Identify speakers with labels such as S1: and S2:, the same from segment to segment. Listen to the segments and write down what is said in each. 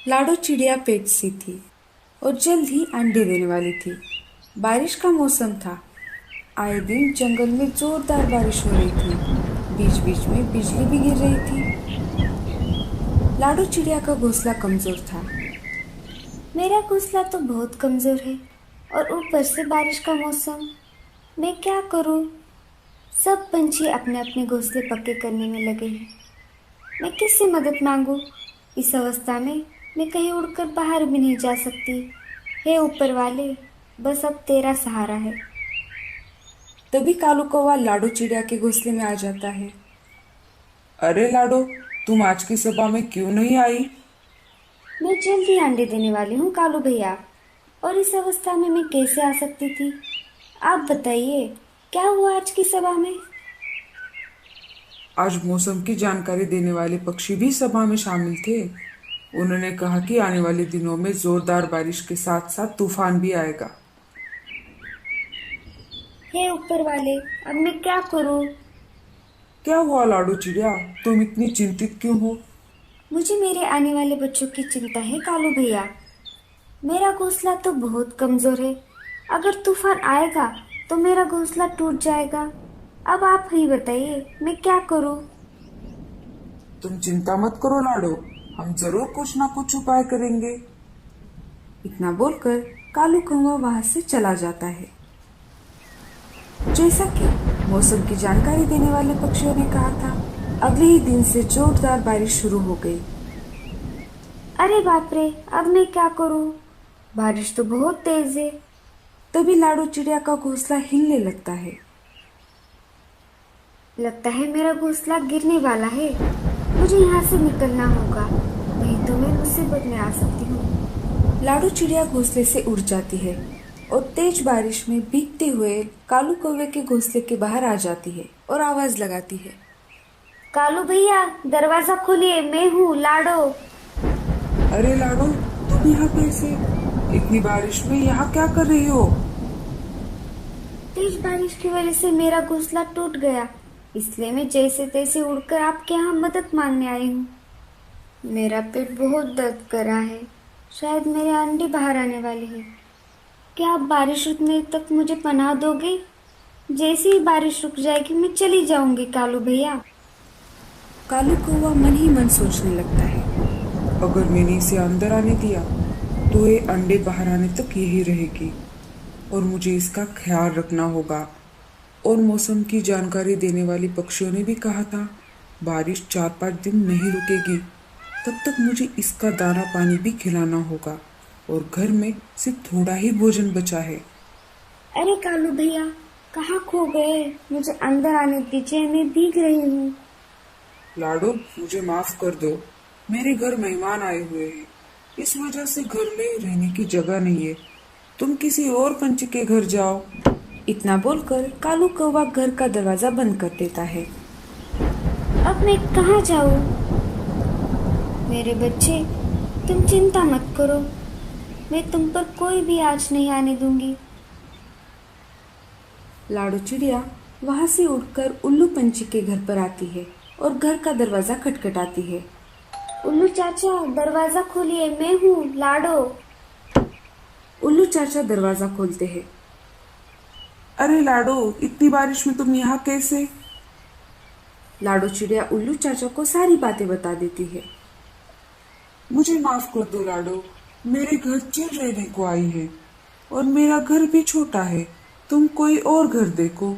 S1: लाडो चिड़िया पेट सी थी और जल्द ही अंडे देने वाली थी। बारिश का मौसम था। आए दिन जंगल में जोरदार बारिश हो रही थी। बीच बीच में बिजली भी गिर रही थी। लाडो चिड़िया का घोंसला कमजोर था।
S2: मेरा घोंसला तो बहुत कमजोर है और ऊपर से बारिश का मौसम। मैं क्या करूं? सब पंछी अपने अपने घोंसले पक्के करने में लगे हैं। मैं किससे मदद मांगू? इस अवस्था में मैं कहीं उड़कर बाहर भी नहीं जा सकती। हे ऊपर वाले, बस अब तेरा सहारा है।
S1: तभी कालू कौवा लाडो चिड़िया के घोंसले में आ जाता है।
S3: अरे लाडो, तुम आज की सभा में क्यों नहीं आई?
S2: मैं जल्द ही अंडे देने वाली हूँ कालू भैया, और इस अवस्था में मैं कैसे आ सकती थी? आप बताइए, क्या हुआ आज की सभा में?
S3: आज मौसम की जानकारी देने वाले पक्षी भी सभा में शामिल थे। उन्होंने कहा कि आने वाले दिनों में जोरदार बारिश के साथ साथ तूफान भी आएगा।
S2: हे ऊपर वाले, अब मैं क्या करूँ?
S3: क्या हुआ लाडो चिड़िया, तुम इतनी चिंतित क्यों हो?
S2: मुझे मेरे आने वाले बच्चों की चिंता है कालू भैया। मेरा घोंसला तो बहुत कमजोर है। अगर तूफान आएगा तो मेरा घोंसला टूट जाएगा। अब आप ही बताइए, मैं क्या करूं?
S3: तुम चिंता मत करो लाडो, हम जरूर कुछ ना कुछ उपाय करेंगे।
S1: इतना बोलकर कालू कौवा वहां से चला जाता है। जैसा कि मौसम की जानकारी देने वाले पक्षियों ने कहा था, अगले ही दिन से जोरदार बारिश शुरू हो गई।
S2: अरे बाप रे, अब मैं क्या करूं? बारिश तो बहुत तेज है।
S1: तभी लाडो चिड़िया का घोंसला हिलने लगता है।
S2: लगता है मेरा घोंसला गिरने वाला है। मुझे यहाँ से निकलना होगा, नहीं तो मैं मुसीबत में आ सकती हूँ।
S1: लाडो चिड़िया घोंसले से उड़ जाती है और तेज बारिश में भीगते हुए कालू कौवे के घोंसले के बाहर आ जाती है और आवाज लगाती है।
S2: कालू भैया, दरवाजा खोलिए, मैं हूँ लाडो।
S3: अरे लाडो, तुम यहाँ कैसे? इतनी बारिश में यहाँ क्या कर रही हो?
S2: तेज बारिश की वजह से मेरा घोंसला टूट गया, इसलिए मैं जैसे तैसे उड़कर आपके यहाँ मदद मांगने आई हूँ। मेरा पेट बहुत दर्द कर रहा है। शायद मेरे अंडे बाहर आने वाले हैं। क्या आप बारिश रुकने तक मुझे पनाह दोगे? जैसे ही बारिश रुक जाएगी मैं चली जाऊंगी कालू भैया।
S1: कालू कौवा मन ही मन सोचने लगता है।
S3: अगर मैंने इसे अंदर आने दिया तो ये अंडे बाहर आने तक यही रहेगी और मुझे इसका ख्याल रखना होगा। और मौसम की जानकारी देने वाले पक्षियों ने भी कहा था, बारिश 4-5 दिन नहीं रुकेगी। तब तक मुझे इसका दाना पानी भी खिलाना होगा और घर में सिर्फ थोड़ा ही भोजन बचा है।
S2: अरे कालू भैया, कहाँ खो गए? मुझे अंदर आने दीजिए, मैं भीग रही हूँ।
S3: लाडो, मुझे माफ कर दो, मेरे घर मेहमान आए हुए हैं, इस वजह से घर में रहने की जगह नहीं है। तुम किसी और पंछी के घर जाओ।
S1: इतना बोलकर कालू कौवा घर का दरवाजा बंद कर देता है।
S2: अब मैं कहाँ जाऊँ? मेरे बच्चे, तुम चिंता मत करो, मैं तुम पर कोई भी आँच नहीं आने दूंगी।
S1: लाडो चिड़िया वहां से उड़कर उल्लू पंछी के घर पर आती है और घर का दरवाजा खटखटाती है।
S2: उल्लू चाचा, दरवाजा खोलिए, मैं हूँ लाडो।
S1: उल्लू चाचा दरवाजा खोलते हैं।
S3: अरे लाडो, इतनी बारिश में तुम यहाँ कैसे?
S1: लाडो चिड़िया उल्लू चाचा को सारी बातें बता देती है।
S3: मुझे माफ कर दो लाडो, मेरे घर चिल रहने को आई है और मेरा घर भी छोटा है, तुम कोई और घर देखो।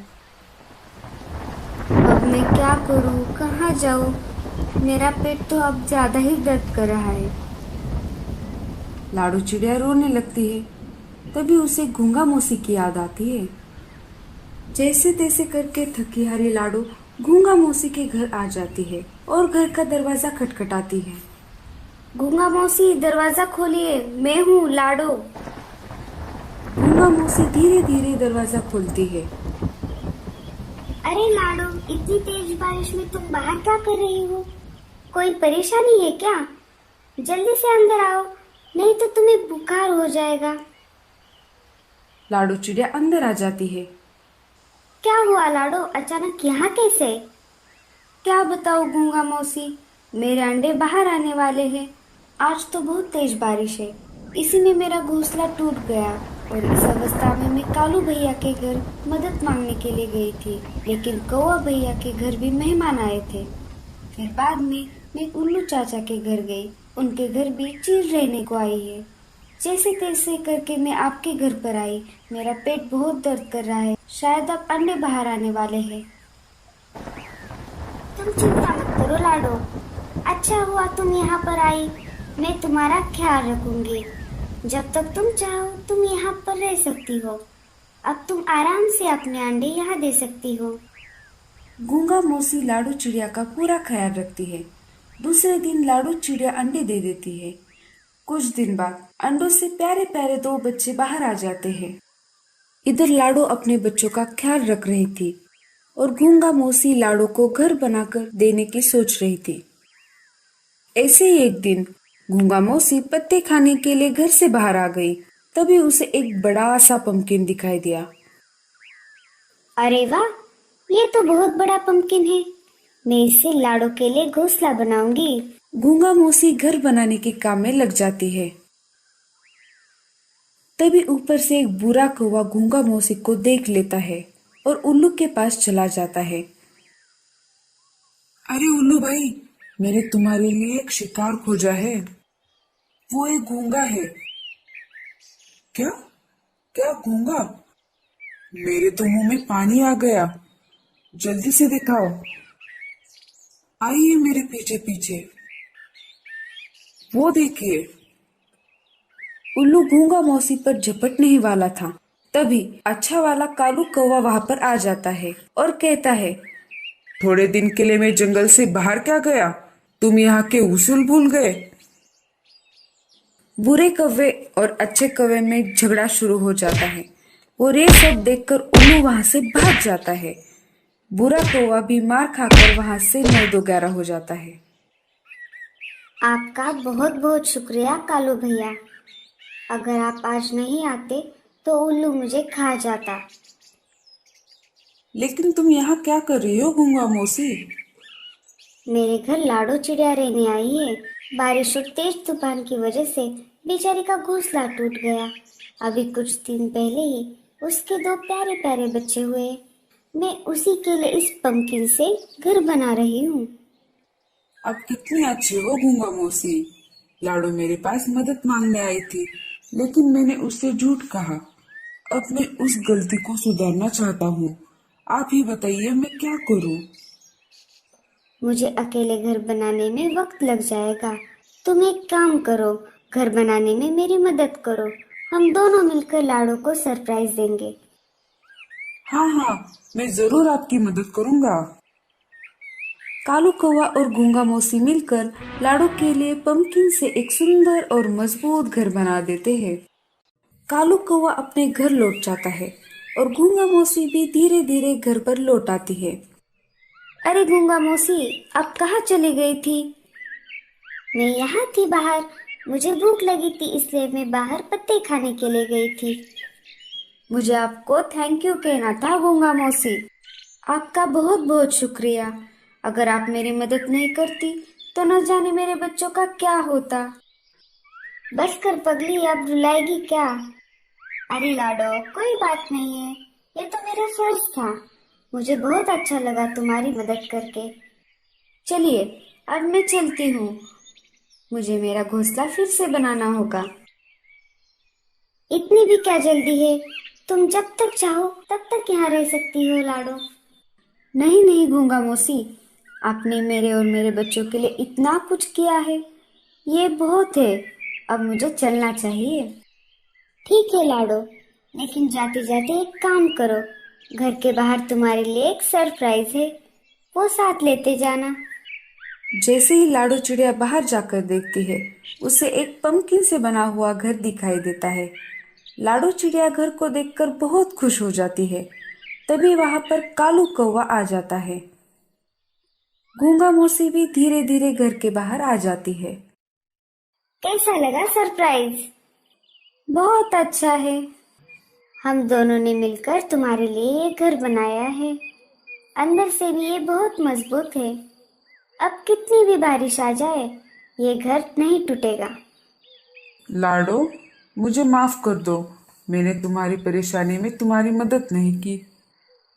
S2: अब मैं क्या करूँ, कहाँ जाऊँ? मेरा पेट तो अब ज्यादा ही दर्द कर रहा है।
S1: लाडो चिड़िया रोने लगती है। तभी उसे गूंगा मौसी की याद आती है। जैसे तैसे करके थकी हारी लाडो गूंगा मौसी के घर आ जाती है और घर का दरवाजा खटखटाती है।
S2: गूंगा मौसी, दरवाजा खोलिए, मैं हूँ लाडो।
S1: गूंगा मौसी धीरे धीरे दरवाजा खोलती है।
S2: अरे लाडो, इतनी तेज बारिश में तुम बाहर क्या कर रही हो? कोई परेशानी है क्या? जल्दी से अंदर आओ, नहीं तो तुम्हें बुखार हो जाएगा।
S1: लाडो चिड़िया अंदर आ जाती है।
S2: क्या हुआ लाडो, अचानक यहाँ कैसे?
S1: क्या बताओ गूंगा मौसी, मेरे अंडे बाहर आने वाले हैं।
S2: आज तो बहुत तेज बारिश है, इसी में मेरा घोंसला टूट गया और इस अवस्था में मैं कालू भैया के घर मदद मांगने के लिए गई थी, लेकिन कौवा भैया के घर भी मेहमान आए थे। फिर बाद में मैं उल्लू चाचा के घर गई, उनके घर भी चील रहने को आई है। जैसे तैसे करके मैं आपके घर पर आई। मेरा पेट बहुत दर्द कर रहा है, शायद अब अंडे बाहर आने वाले हैं।
S4: तुम चिंता मत करो लाडो, अच्छा हुआ तुम यहाँ पर आई। मैं तुम्हारा ख्याल रखूंगी। जब तक तुम चाहो तुम यहाँ पर रह सकती हो। अब तुम आराम से अपने अंडे यहाँ दे सकती हो।
S1: गूंगा मौसी लाडू चिड़िया का पूरा ख्याल रखती है। दूसरे दिन लाडू चिड़िया अंडे दे देती है। कुछ दिन बाद अंडों से प्यारे प्यारे 2 बच्चे बाहर आ जाते हैं। इधर लाडो अपने बच्चों का ख्याल रख रही थी और गूंगा मौसी लाडो को घर बनाकर देने की सोच रही थी। ऐसे ही एक दिन गूंगा मौसी पत्ते खाने के लिए घर से बाहर आ गई। तभी उसे एक बड़ा सा पंपकिन दिखाई दिया।
S4: अरे वाह, ये तो बहुत बड़ा पंपकिन है। मैं इससे लाडो के लिए घोंसला बनाऊंगी।
S1: गूंगा मौसी घर बनाने के काम में लग जाती है। तभी ऊपर से एक बुरा कौवा गूंगा मौसी को देख लेता है और उल्लू के पास चला जाता है।
S3: अरे उल्लू भाई, मैंने तुम्हारे लिए एक शिकार खोजा है। वो एक गूंगा है। क्या? क्या गूंगा? मेरे तो मुंह में पानी आ गया। जल्दी से दिखाओ। आइए मेरे पीछे पीछे। वो देखिए।
S1: उल्लू गूंगा मौसी पर झपटने ही वाला था। तभी अच्छा वाला कालू कौवा वहां पर आ जाता है और कहता है,
S3: थोड़े दिन के लिए मैं जंगल से बाहर क्या गया? तुम यहाँ के उसूल भूल गए?
S1: बुरे कौवे और अच्छे कौवे में झगड़ा शुरू हो जाता है और ये सब देखकर उल्लू वहां से भाग जाता है। बुरा कौवा भी मार खाकर वहां से 9-2-11 हो जाता है।
S4: आपका बहुत बहुत शुक्रिया कालू भैया। अगर आप आज नहीं आते तो उल्लू मुझे खा जाता।
S3: लेकिन तुम यहाँ क्या कर रही हो गूंगा मौसी?
S4: मेरे घर लाडो चिड़िया रहने आई है। बारिश और तेज तूफान की वजह से बेचारी का घोंसला टूट गया। अभी कुछ दिन पहले ही उसके 2 प्यारे प्यारे बच्चे हुए। मैं उसी के लिए इस पंपकिन से घर बना रही हूँ।
S3: अब कितनी अच्छी हो गूंगा मौसी। लाडो मेरे पास मदद मांगने आई थी, लेकिन मैंने उससे झूठ कहा। अब मैं उस गलती को सुधारना चाहता हूँ। आप ही बताइए मैं क्या करूँ?
S4: मुझे अकेले घर बनाने में वक्त लग जाएगा। तुम एक काम करो, घर बनाने में मेरी मदद करो। हम दोनों मिलकर लाडो को सरप्राइज देंगे।
S3: हाँ हाँ, मैं जरूर आपकी मदद करूँगा।
S1: कालू कौवा और गूंगा मौसी मिलकर लाडो के लिए पंपकिन से एक सुंदर और मजबूत घर बना देते हैं। कालू कौवा अपने घर लौट जाता है और गूंगा मौसी भी धीरे धीरे घर पर लौट आती है।
S2: अरे गूंगा मौसी, अब कहाँ चली गई थी?
S4: मैं यहाँ थी बाहर। मुझे भूख लगी थी, इसलिए मैं बाहर पत्ते खाने के लिए गई थी।
S2: मुझे आपको थैंक यू कहना था गूंगा मौसी। आपका बहुत बहुत शुक्रिया। अगर आप मेरी मदद नहीं करती तो न जाने मेरे बच्चों का क्या होता।
S4: बस कर पगली, अब रुलाएगी क्या? अरे लाडो, कोई बात नहीं है। ये तो मेरा फर्ज था। मुझे बहुत अच्छा लगा तुम्हारी मदद करके।
S2: चलिए अब मैं चलती हूँ। मुझे मेरा घोंसला फिर से बनाना होगा।
S4: इतनी भी क्या जल्दी है? तुम जब तक चाहो तब तक यहाँ रह सकती हो लाडो।
S2: नहीं नहीं गूंगा मौसी, आपने मेरे और मेरे बच्चों के लिए इतना कुछ किया है, ये बहुत है। अब मुझे चलना चाहिए।
S4: ठीक है लाडो, लेकिन जाते जाते एक काम करो। घर के बाहर तुम्हारे लिए एक सरप्राइज है, वो साथ लेते जाना।
S1: जैसे ही लाडो चिड़िया बाहर जाकर देखती है, उसे एक पंपकिन से बना हुआ घर दिखाई देता है। लाडो चिड़िया घर को देखकर बहुत खुश हो जाती है। तभी वहां पर कालू कौवा आ जाता है। गूंगा मौसी भी धीरे धीरे घर के बाहर आ जाती है।
S4: कैसा लगा सरप्राइज?
S2: बहुत अच्छा है।
S4: हम दोनों ने मिलकर तुम्हारे लिए ये घर बनाया है। अंदर से भी ये बहुत मजबूत है। अब कितनी भी बारिश आ जाए, ये घर नहीं टूटेगा।
S3: लाडो, मुझे माफ कर दो। मैंने तुम्हारी परेशानी में तुम्हारी मदद नहीं की।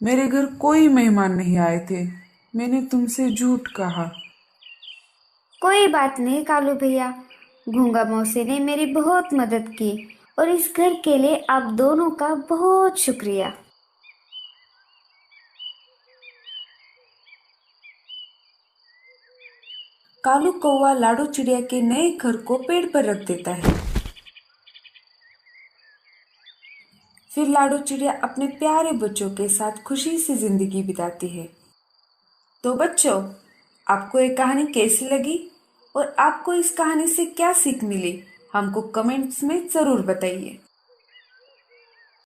S3: मेरे घर कोई मेहमान नहीं आए थे। मैंने तुमसे झूठ कहा।
S2: कोई बात नहीं कालू भैया, गूंगा मौसी ने मेरी बहुत मदद की और इस घर के लिए आप दोनों का बहुत शुक्रिया।
S1: कालू कौवा लाडो चिड़िया के नए घर को पेड़ पर रख देता है। फिर लाडो चिड़िया अपने प्यारे बच्चों के साथ खुशी से जिंदगी बिताती है। तो बच्चों, आपको ये कहानी कैसी लगी और आपको इस कहानी से क्या सीख मिली, हमको कमेंट्स में जरूर बताइए।